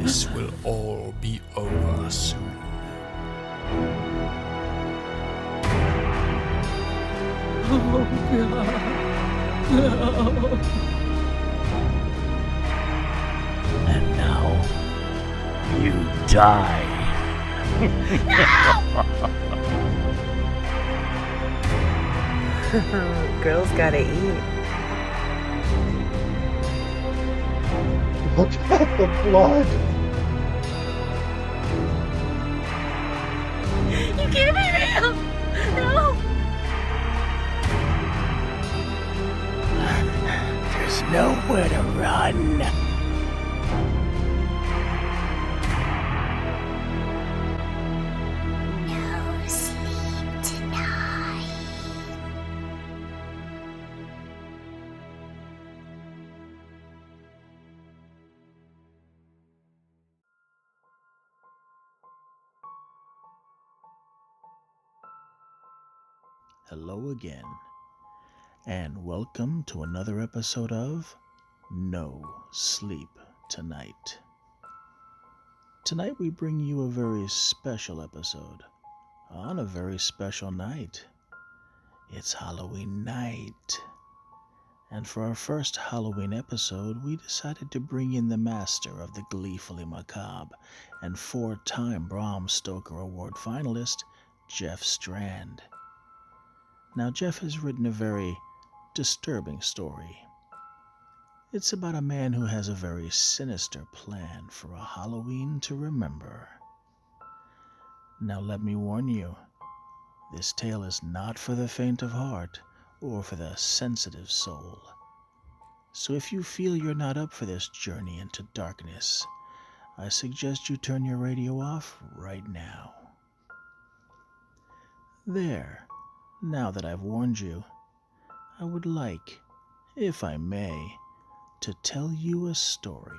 This will all be over soon. Oh, God. No. And now, you die. Girls gotta eat. Look at the blood. You can't be real. No. There's nowhere to run. No sleep tonight. Hello again, and welcome to another episode of No Sleep Tonight. Tonight we bring you a very special episode on a very special night. It's Halloween night. And for our first Halloween episode, we decided to bring in the master of the gleefully macabre and four-time Bram Stoker Award finalist, Jeff Strand. Now, Jeff has written a very disturbing story. It's about a man who has a very sinister plan for a Halloween to remember. Now, let me warn you, this tale is not for the faint of heart or for the sensitive soul. So if you feel you're not up for this journey into darkness, I suggest you turn your radio off right now. There. Now that I've warned you, I would like, if I may, to tell you a story.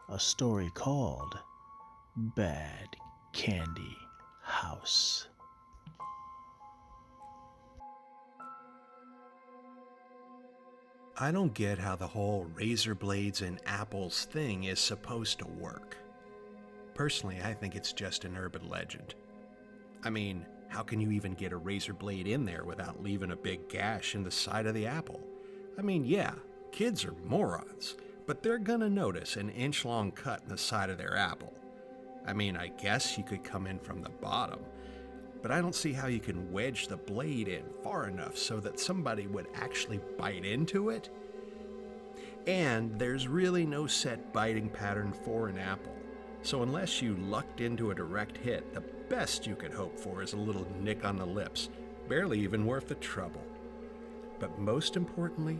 A story called Bad Candy House. I don't get how the whole razor blades and apples thing is supposed to work. Personally, I think it's just an urban legend. I mean, how can you even get a razor blade in there without leaving a big gash in the side of the apple? I mean, yeah, kids are morons, but they're gonna notice an inch-long cut in the side of their apple. I mean, I guess you could come in from the bottom, but I don't see how you can wedge the blade in far enough so that somebody would actually bite into it. And there's really no set biting pattern for an apple, so unless you lucked into a direct hit, the best you could hope for is a little nick on the lips, barely even worth the trouble. But most importantly,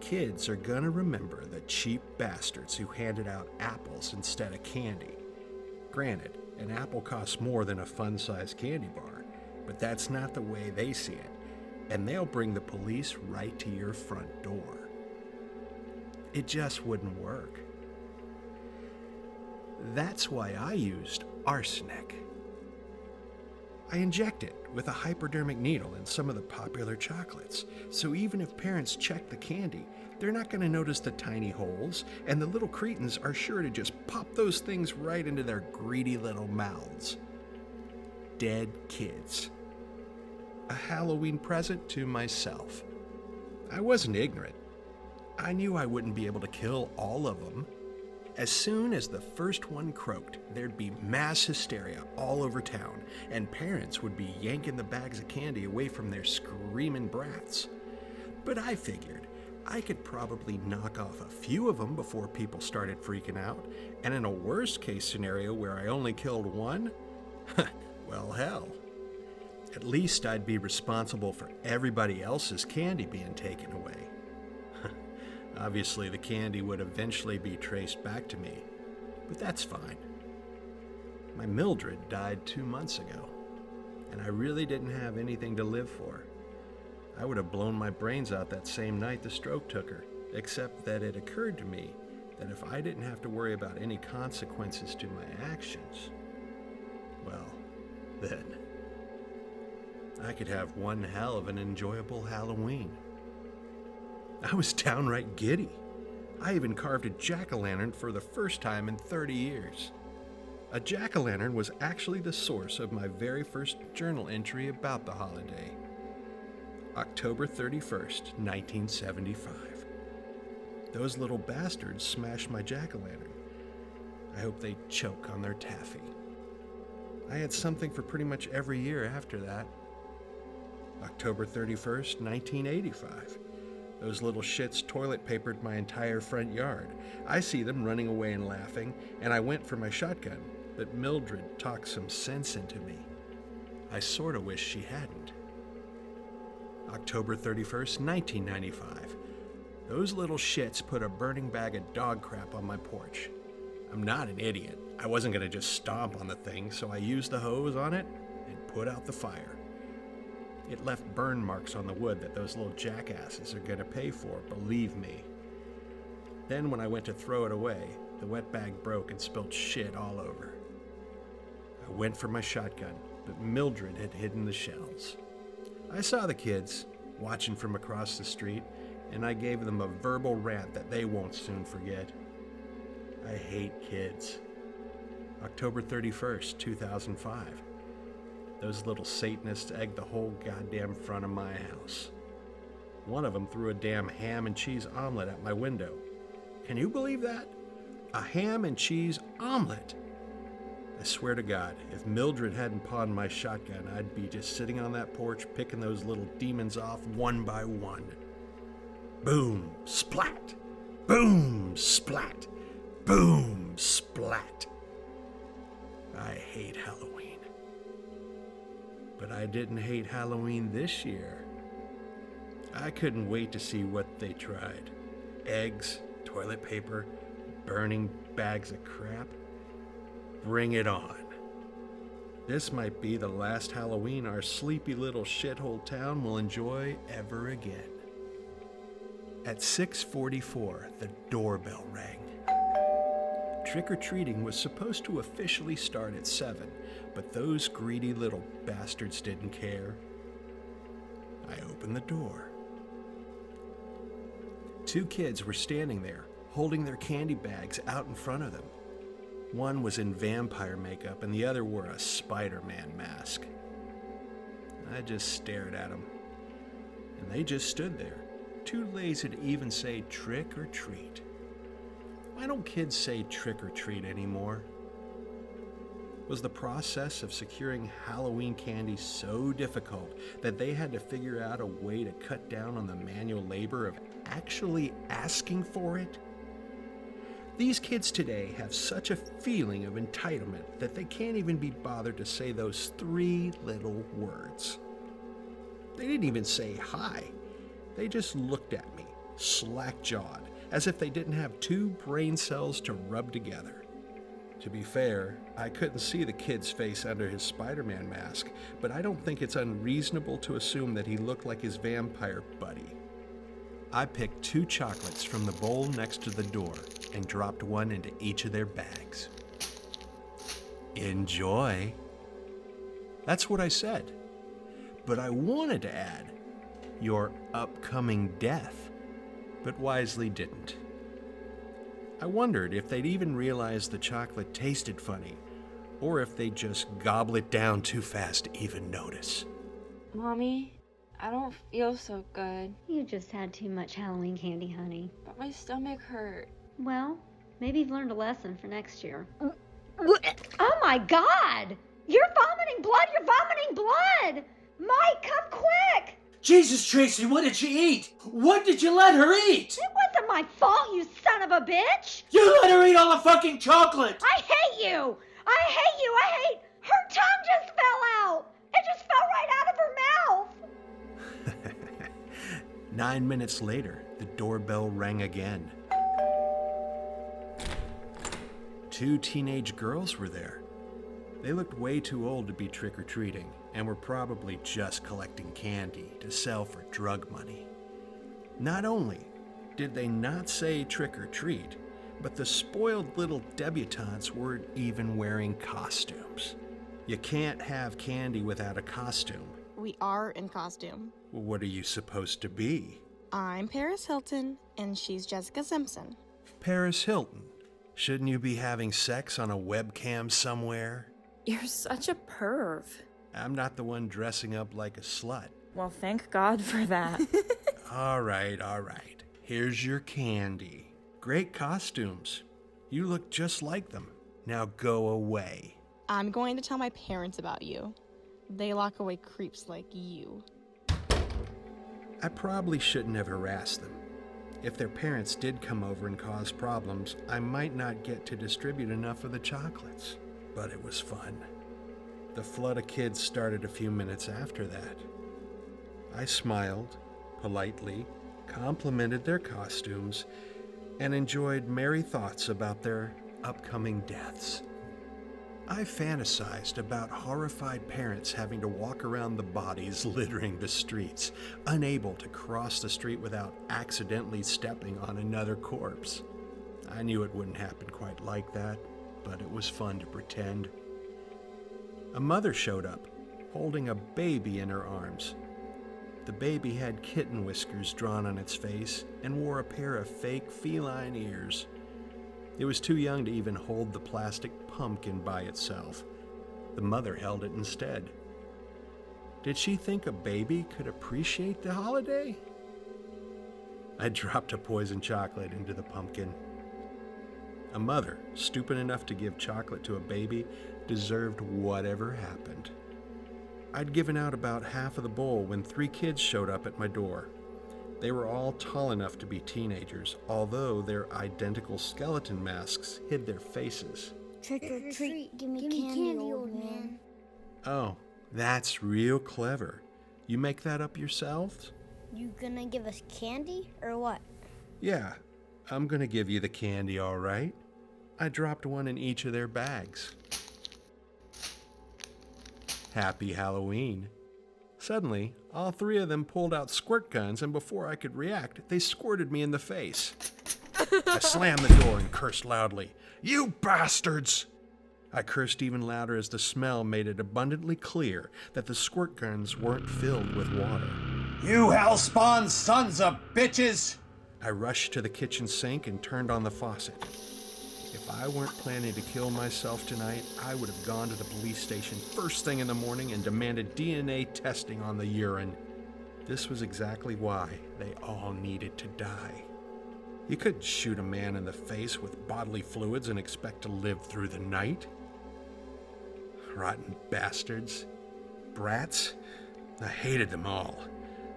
kids are gonna remember the cheap bastards who handed out apples instead of candy. Granted, an apple costs more than a fun-sized candy bar, but that's not the way they see it, and they'll bring the police right to your front door. It just wouldn't work. That's why I used arsenic. I inject it with a hypodermic needle in some of the popular chocolates, so even if parents check the candy, they're not going to notice the tiny holes, and the little cretins are sure to just pop those things right into their greedy little mouths. Dead kids. A Halloween present to myself. I wasn't ignorant. I knew I wouldn't be able to kill all of them. As soon as the first one croaked, there'd be mass hysteria all over town, and parents would be yanking the bags of candy away from their screaming brats. But I figured I could probably knock off a few of them before people started freaking out, and in a worst-case scenario where I only killed one, well, hell. At least I'd be responsible for everybody else's candy being taken away. Obviously, the candy would eventually be traced back to me, but that's fine. My Mildred died 2 months ago, and I really didn't have anything to live for. I would have blown my brains out that same night the stroke took her, except that it occurred to me that if I didn't have to worry about any consequences to my actions, well, then I could have one hell of an enjoyable Halloween. I was downright giddy. I even carved a jack-o'-lantern for the first time in 30 years. A jack-o'-lantern was actually the source of my very first journal entry about the holiday. October 31st, 1975. Those little bastards smashed my jack-o'-lantern. I hope they choke on their taffy. I had something for pretty much every year after that. October 31st, 1985. Those little shits toilet papered my entire front yard. I see them running away and laughing, and I went for my shotgun, but Mildred talked some sense into me. I sorta wish she hadn't. October 31st, 1995. Those little shits put a burning bag of dog crap on my porch. I'm not an idiot. I wasn't gonna just stomp on the thing, so I used the hose on it and put out the fire. It left burn marks on the wood that those little jackasses are gonna pay for, believe me. Then when I went to throw it away, the wet bag broke and spilled shit all over. I went for my shotgun, but Mildred had hidden the shells. I saw the kids watching from across the street, and I gave them a verbal rant that they won't soon forget. I hate kids. October 31st, 2005. Those little Satanists egged the whole goddamn front of my house. One of them threw a damn ham and cheese omelet at my window. Can you believe that? A ham and cheese omelet! I swear to God, if Mildred hadn't pawned my shotgun, I'd be just sitting on that porch picking those little demons off one by one. Boom, splat! Boom, splat! Boom, splat! I hate Halloween. But I didn't hate Halloween this year. I couldn't wait to see what they tried. Eggs, toilet paper, burning bags of crap. Bring it on. This might be the last Halloween our sleepy little shithole town will enjoy ever again. At 6:44, the doorbell rang. Trick-or-treating was supposed to officially start at 7, but those greedy little bastards didn't care. I opened the door. 2 kids were standing there, holding their candy bags out in front of them. One was in vampire makeup and the other wore a Spider-Man mask. I just stared at them, and they just stood there, too lazy to even say trick or treat. Why don't kids say trick or treat anymore? Was the process of securing Halloween candy so difficult that they had to figure out a way to cut down on the manual labor of actually asking for it? These kids today have such a feeling of entitlement that they can't even be bothered to say those 3 little words. They didn't even say hi. They just looked at me, slack-jawed, as if they didn't have 2 brain cells to rub together. To be fair, I couldn't see the kid's face under his Spider-Man mask, but I don't think it's unreasonable to assume that he looked like his vampire buddy. I picked 2 chocolates from the bowl next to the door and dropped one into each of their bags. Enjoy. That's what I said. But I wanted to add, your upcoming death, but wisely didn't. I wondered if they'd even realize the chocolate tasted funny, or if they'd just gobble it down too fast to even notice. Mommy, I don't feel so good, You just had too much Halloween candy, honey. but my stomach hurt. Well, maybe you've learned a lesson for next year. Oh my God! You're vomiting blood! You're vomiting blood! Mike, come quick! Jesus, Tracy, what did she eat? What did you let her eat? It wasn't my fault, you son of a bitch! You let her eat all the fucking chocolate! I hate you! I hate you! I hate... Her tongue just fell out! It just fell right out of her mouth! 9 minutes later, the doorbell rang again. 2 teenage girls were there. They looked way too old to be trick-or-treating and were probably just collecting candy to sell for drug money. Not only did they not say trick-or-treat, but the spoiled little debutantes weren't even wearing costumes. You can't have candy without a costume. We are in costume. What are you supposed to be? I'm Paris Hilton, and she's Jessica Simpson. Paris Hilton, shouldn't you be having sex on a webcam somewhere? You're such a perv. I'm not the one dressing up like a slut. Well, thank God for that. All right. Here's your candy. Great costumes. You look just like them. Now go away. I'm going to tell my parents about you. They lock away creeps like you. I probably shouldn't have harassed them. If their parents did come over and cause problems, I might not get to distribute enough of the chocolates. But it was fun. The flood of kids started a few minutes after that. I smiled, politely, complimented their costumes, and enjoyed merry thoughts about their upcoming deaths. I fantasized about horrified parents having to walk around the bodies littering the streets, unable to cross the street without accidentally stepping on another corpse. I knew it wouldn't happen quite like that, but it was fun to pretend. A mother showed up, holding a baby in her arms. The baby had kitten whiskers drawn on its face and wore a pair of fake feline ears. It was too young to even hold the plastic pumpkin by itself. The mother held it instead. Did she think a baby could appreciate the holiday? I dropped a poison chocolate into the pumpkin. A mother, stupid enough to give chocolate to a baby, deserved whatever happened. I'd given out about half of the bowl when 3 kids showed up at my door. They were all tall enough to be teenagers, although their identical skeleton masks hid their faces. Trick or treat, give me candy, old man. Oh, that's real clever. You make that up yourselves? You gonna give us candy, or what? Yeah, I'm gonna give you the candy, all right. I dropped one in each of their bags. Happy Halloween. Suddenly, all 3 of them pulled out squirt guns, and before I could react, they squirted me in the face. I slammed the door and cursed loudly. You bastards! I cursed even louder as the smell made it abundantly clear that the squirt guns weren't filled with water. You hellspawn sons of bitches! I rushed to the kitchen sink and turned on the faucet. If I weren't planning to kill myself tonight, I would have gone to the police station first thing in the morning and demanded DNA testing on the urine. This was exactly why they all needed to die. You couldn't shoot a man in the face with bodily fluids and expect to live through the night. Rotten bastards. Brats. I hated them all.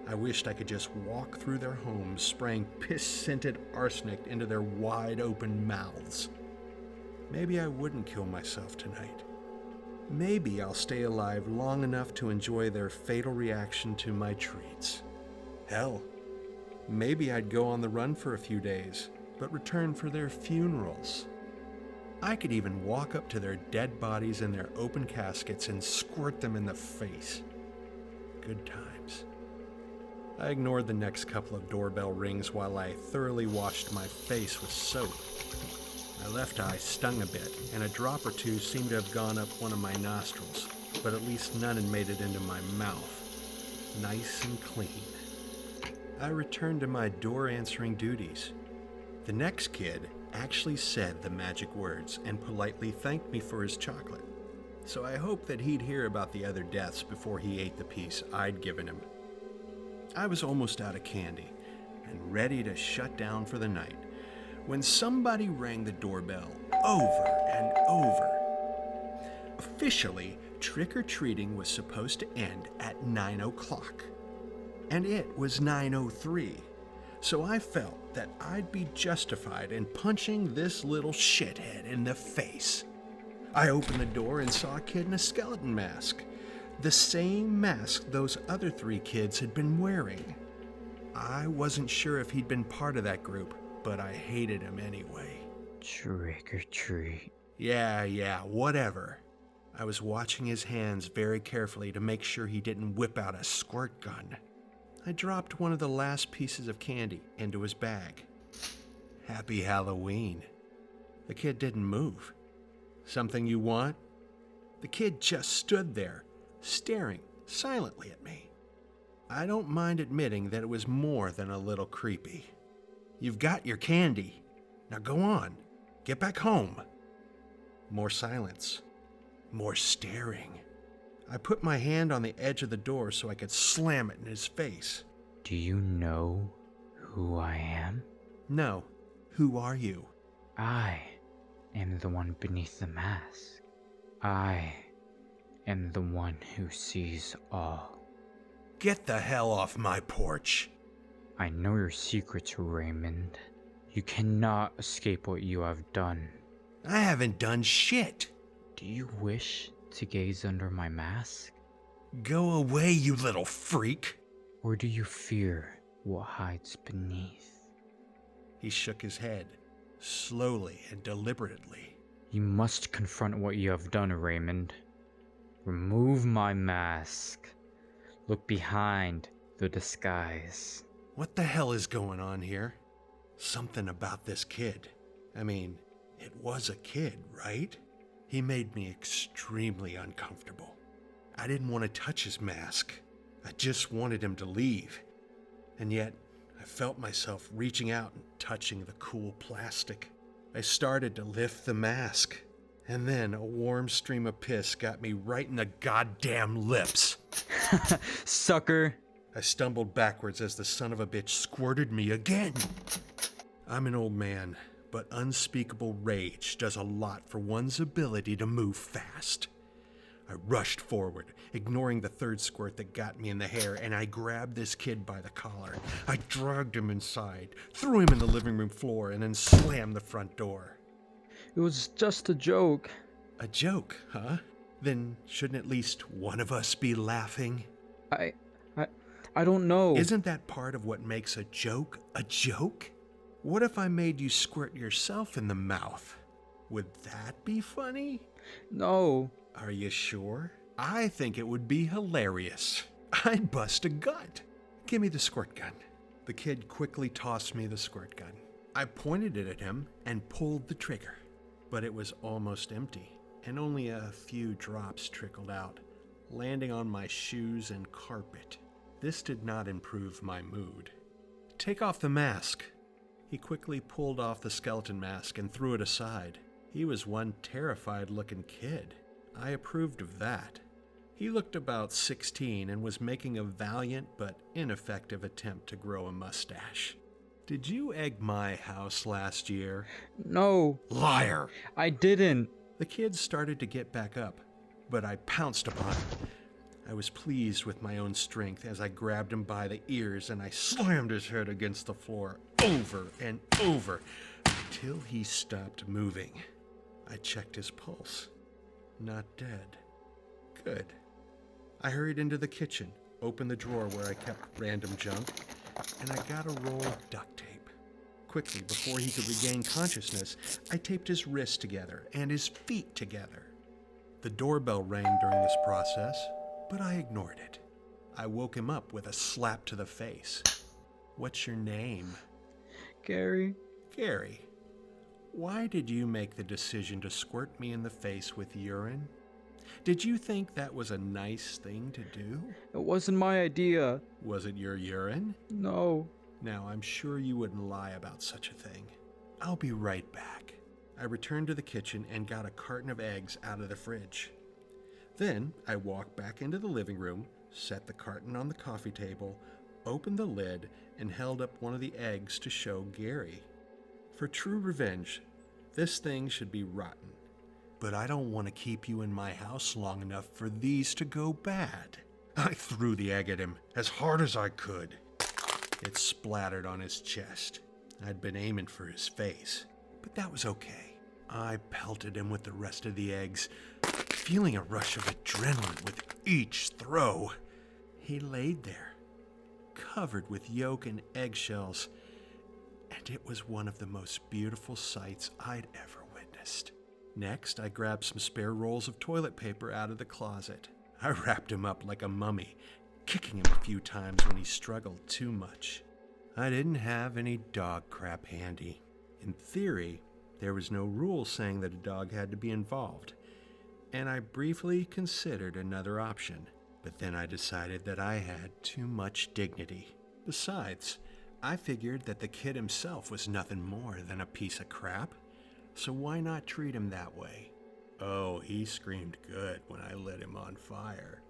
I wished I could just walk through their homes, spraying piss-scented arsenic into their wide-open mouths. Maybe I wouldn't kill myself tonight. Maybe I'll stay alive long enough to enjoy their fatal reaction to my treats. Hell, maybe I'd go on the run for a few days, but return for their funerals. I could even walk up to their dead bodies in their open caskets and squirt them in the face. Good times. I ignored the next couple of doorbell rings while I thoroughly washed my face with soap. My left eye stung a bit, and a drop or two seemed to have gone up one of my nostrils, but at least none had made it into my mouth. Nice and clean. I returned to my door-answering duties. The next kid actually said the magic words and politely thanked me for his chocolate, so I hoped that he'd hear about the other deaths before he ate the piece I'd given him. I was almost out of candy and ready to shut down for the night when somebody rang the doorbell over and over. Officially, trick-or-treating was supposed to end at 9 o'clock, and it was 9:03, so I felt that I'd be justified in punching this little shithead in the face. I opened the door and saw a kid in a skeleton mask, the same mask those other 3 kids had been wearing. I wasn't sure if he'd been part of that group, but I hated him anyway. Trick or treat. Yeah, whatever. I was watching his hands very carefully to make sure he didn't whip out a squirt gun. I dropped one of the last pieces of candy into his bag. Happy Halloween. The kid didn't move. Something you want? The kid just stood there, staring silently at me. I don't mind admitting that it was more than a little creepy. You've got your candy. Now go on. Get back home. More silence. More staring. I put my hand on the edge of the door so I could slam it in his face. Do you know who I am? No. Who are you? I am the one beneath the mask. I am the one who sees all. Get the hell off my porch. I know your secrets, Raymond. You cannot escape what you have done. I haven't done shit. Do you wish to gaze under my mask? Go away, you little freak. Or do you fear what hides beneath? He shook his head, slowly and deliberately. You must confront what you have done, Raymond. Remove my mask. Look behind the disguise. What the hell is going on here? Something about this kid. I mean, it was a kid, right? He made me extremely uncomfortable. I didn't want to touch his mask. I just wanted him to leave. And yet, I felt myself reaching out and touching the cool plastic. I started to lift the mask. And then a warm stream of piss got me right in the goddamn lips. Sucker! I stumbled backwards as the son of a bitch squirted me again. I'm an old man, but unspeakable rage does a lot for one's ability to move fast. I rushed forward, ignoring the third squirt that got me in the hair, and I grabbed this kid by the collar. I dragged him inside, threw him in the living room floor, and then slammed the front door. It was just a joke. A joke, huh? Then shouldn't at least one of us be laughing? I don't know. Isn't that part of what makes a joke a joke? What if I made you squirt yourself in the mouth? Would that be funny? No. Are you sure? I think it would be hilarious. I'd bust a gut. Give me the squirt gun. The kid quickly tossed me the squirt gun. I pointed it at him and pulled the trigger. But it was almost empty, and only a few drops trickled out, landing on my shoes and carpet. This did not improve my mood. Take off the mask. He quickly pulled off the skeleton mask and threw it aside. He was one terrified-looking kid. I approved of that. He looked about 16 and was making a valiant but ineffective attempt to grow a mustache. Did you egg my house last year? No. Liar! I didn't. The kid started to get back up, but I pounced upon him. I was pleased with my own strength as I grabbed him by the ears and I slammed his head against the floor over and over until he stopped moving. I checked his pulse. Not dead. Good. I hurried into the kitchen, opened the drawer where I kept random junk, and I got a roll of duct tape. Quickly, before he could regain consciousness, I taped his wrists together and his feet together. The doorbell rang during this process, but I ignored it. I woke him up with a slap to the face. What's your name? Gary. Gary. Why did you make the decision to squirt me in the face with urine? Did you think that was a nice thing to do? It wasn't my idea. Was it your urine? No. Now, I'm sure you wouldn't lie about such a thing. I'll be right back. I returned to the kitchen and got a carton of eggs out of the fridge. Then I walked back into the living room, set the carton on the coffee table, opened the lid, and held up one of the eggs to show Gary. For true revenge, this thing should be rotten. But I don't want to keep you in my house long enough for these to go bad. I threw the egg at him as hard as I could. It splattered on his chest. I'd been aiming for his face, but that was okay. I pelted him with the rest of the eggs, feeling a rush of adrenaline with each throw. He laid there, covered with yolk and eggshells, and it was one of the most beautiful sights I'd ever witnessed. Next, I grabbed some spare rolls of toilet paper out of the closet. I wrapped him up like a mummy, kicking him a few times when he struggled too much. I didn't have any dog crap handy. In theory, there was no rule saying that a dog had to be involved, and I briefly considered another option, but then I decided that I had too much dignity. Besides, I figured that the kid himself was nothing more than a piece of crap, so why not treat him that way? Oh, he screamed good when I lit him on fire.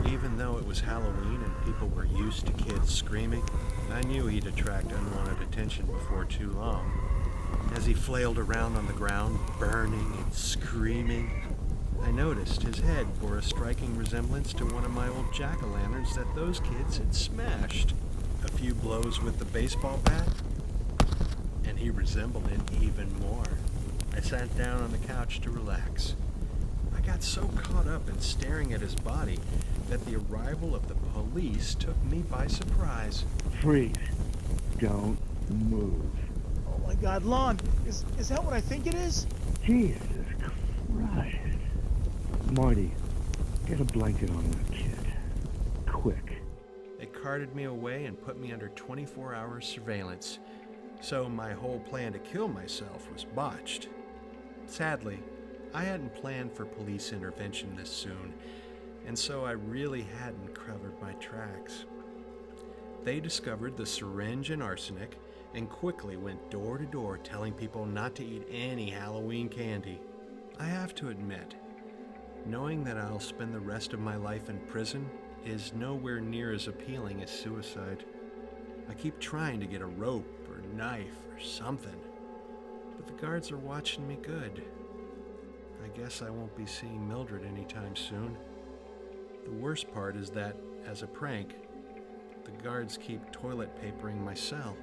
Even though it was Halloween and people were used to kids screaming, I knew he'd attract unwanted attention before too long. As he flailed around on the ground, burning and screaming, I noticed his head bore a striking resemblance to one of my old jack-o'-lanterns that those kids had smashed. A few blows with the baseball bat, and he resembled it even more. I sat down on the couch to relax. I got so caught up in staring at his body that the arrival of the police took me by surprise. Freeze. Don't move. Oh my God, Lon, is that what I think it is? Jesus Christ. Marty, get a blanket on that kid. Quick. They carted me away and put me under 24-hour surveillance, so my whole plan to kill myself was botched. Sadly, I hadn't planned for police intervention this soon, and so I really hadn't covered my tracks. They discovered the syringe and arsenic and quickly went door to door telling people not to eat any Halloween candy. I have to admit, knowing that I'll spend the rest of my life in prison is nowhere near as appealing as suicide. I keep trying to get a rope or knife or something, but the guards are watching me good. I guess I won't be seeing Mildred anytime soon. The worst part is that, as a prank, the guards keep toilet papering my cell.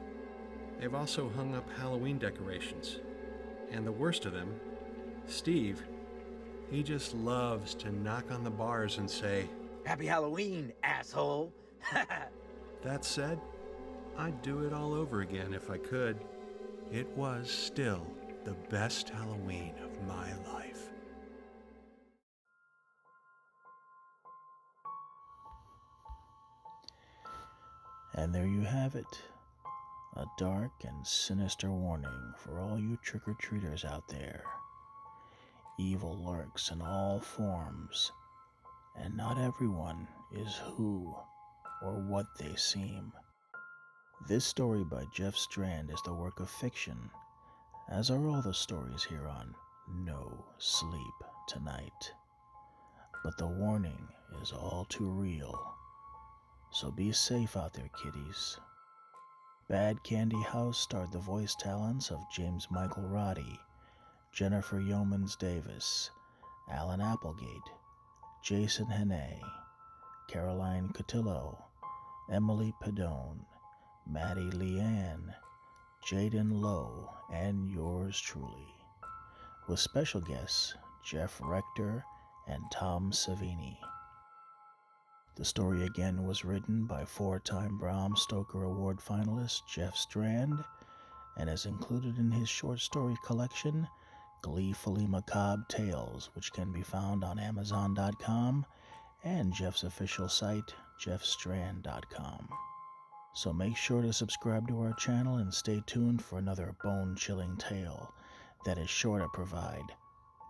They've also hung up Halloween decorations. And the worst of them, Steve, he just loves to knock on the bars and say, Happy Halloween, asshole! That said, I'd do it all over again if I could. It was still the best Halloween of my life. And there you have it. A dark and sinister warning for all you trick-or-treaters out there. Evil lurks in all forms, and not everyone is who or what they seem. This story by Jeff Strand is the work of fiction, as are all the stories here on No Sleep Tonight. But the warning is all too real, so be safe out there, kiddies. Bad Candy House starred the voice talents of James Michael Roddy, Jennifer Yeomans Davis, Alan Applegate, Jason Hene, Caroline Cotillo, Emily Pedone, Maddie Leanne, Jaden Lowe, and yours truly, with special guests Jeff Rector and Tom Savini. The story again was written by four-time Bram Stoker Award finalist Jeff Strand and is included in his short story collection, Gleefully Macabre Tales, which can be found on Amazon.com and Jeff's official site, jeffstrand.com. So make sure to subscribe to our channel and stay tuned for another bone-chilling tale that is sure to provide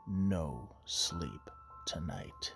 no sleep tonight.